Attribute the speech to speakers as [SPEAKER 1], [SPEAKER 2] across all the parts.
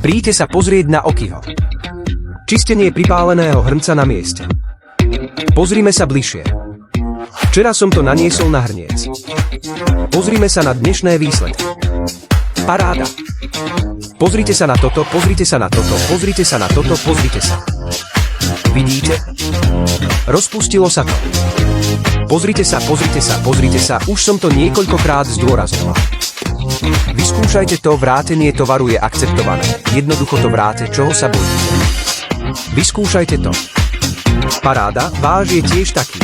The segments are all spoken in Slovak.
[SPEAKER 1] Príďte sa pozrieť na Okiho. Čistenie pripáleného hrnca na mieste. Pozrime sa bližšie. Včera som to naniesol na hrniec. Pozrime sa na dnešné výsledky. Paráda. Pozrite sa na toto, pozrite sa na toto, pozrite sa na toto, pozrite sa. Vidíte? Rozpustilo sa to. Pozrite sa, pozrite sa, pozrite sa, už som to niekoľkokrát zdôrazňoval. Vyskúšajte to, vrátenie tovaru je akceptované. Jednoducho to vráte, čoho sa bojíte. Vyskúšajte to. Paráda, váš je tiež taký.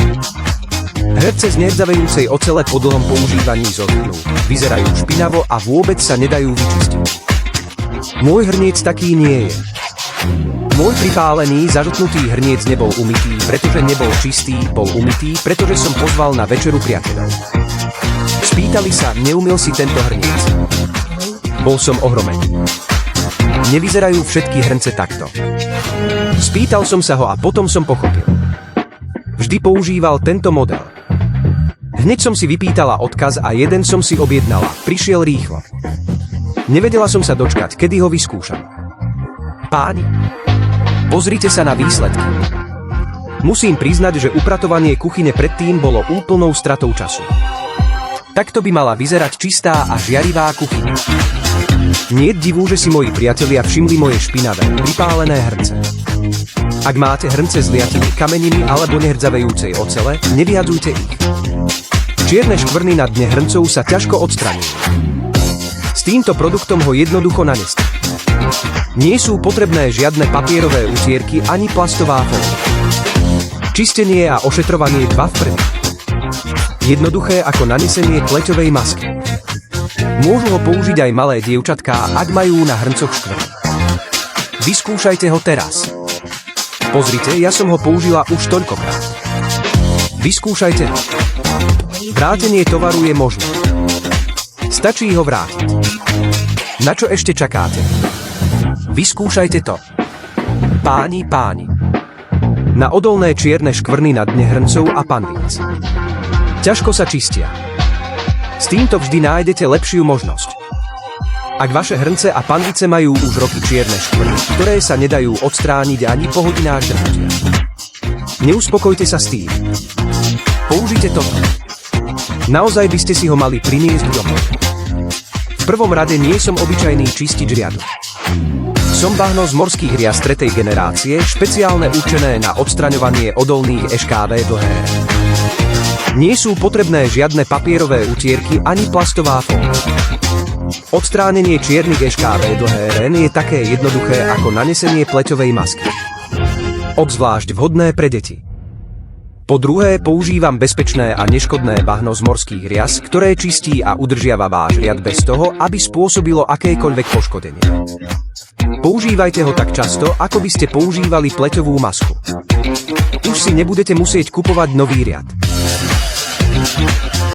[SPEAKER 1] Hrnce z nerdzavejúcej ocele po dlhom používaní zodchnú. Vyzerajú špinavo a vôbec sa nedajú vyčistiť. Môj hrniec taký nie je. Môj pripálený, zažltnutý hrniec nebol umytý, pretože nebol čistý, bol umytý, pretože som pozval na večeru priateľov. Spýtali sa, neumyl si tento hrniec. Bol som ohromený. Nevyzerajú všetky hrnce takto. Spýtal som sa ho a potom som pochopil. Vždy používal tento model. Hneď som si vypýtala odkaz a jeden som si objednala. Prišiel rýchlo. Nevedela som sa dočkať, kedy ho vyskúšam. Páni, pozrite sa na výsledky. Musím priznať, že upratovanie kuchyne predtým bolo úplnou stratou času. Takto by mala vyzerať čistá a žiarivá kuchyňa. Nie je divu, že si moji priatelia všimli moje špinavé, pripálené hrnce. Ak máte hrnce s liatými kameniny alebo nehrdzavejúcej ocele, nevyhadzujte ich. Čierne škvrny na dne hrncov sa ťažko odstraňujú. S týmto produktom ho jednoducho naneste. Nie sú potrebné žiadne papierové utierky ani plastová fólia. Čistenie a ošetrovanie 2 v 1. Jednoduché ako nanesenie pleťovej masky. Môžu ho použiť aj malé dievčatká, ak majú na hrncoch škvrny. Vyskúšajte ho teraz. Pozrite, ja som ho použila už toľkokrát. Vyskúšajte ho. Vrátenie tovaru je možné. Stačí ho vrátiť. Na čo ešte čakáte? Vyskúšajte to. Páni. Na odolné čierne škvrny na dne hrncov a panvíc. Ťažko sa čistia. S týmto vždy nájdete lepšiu možnosť. Ak vaše hrnce a panvice majú už roky čierne škvrny, ktoré sa nedajú odstrániť ani po hodinách drhnutia. Neuspokojte sa s tým. Použite toto. Naozaj by ste si ho mali priniesť domov. V prvom rade nie som obyčajný čistič riadu. Som bahno z morských rias 3. generácie, špeciálne určené na odstraňovanie odolných EŠKV dlhé. Nie sú potrebné žiadne papierové utierky ani plastová fólia. Odstránenie čiernych EŠKV dlhé RN je také jednoduché ako nanesenie pleťovej masky. Obzvlášť vhodné pre deti. Po druhé, používam bezpečné a neškodné bahno z morských rias, ktoré čistí a udržiava váš riad bez toho, aby spôsobilo akékoľvek poškodenie. Používajte ho tak často, ako by ste používali pleťovú masku. Už si nebudete musieť kupovať nový riad.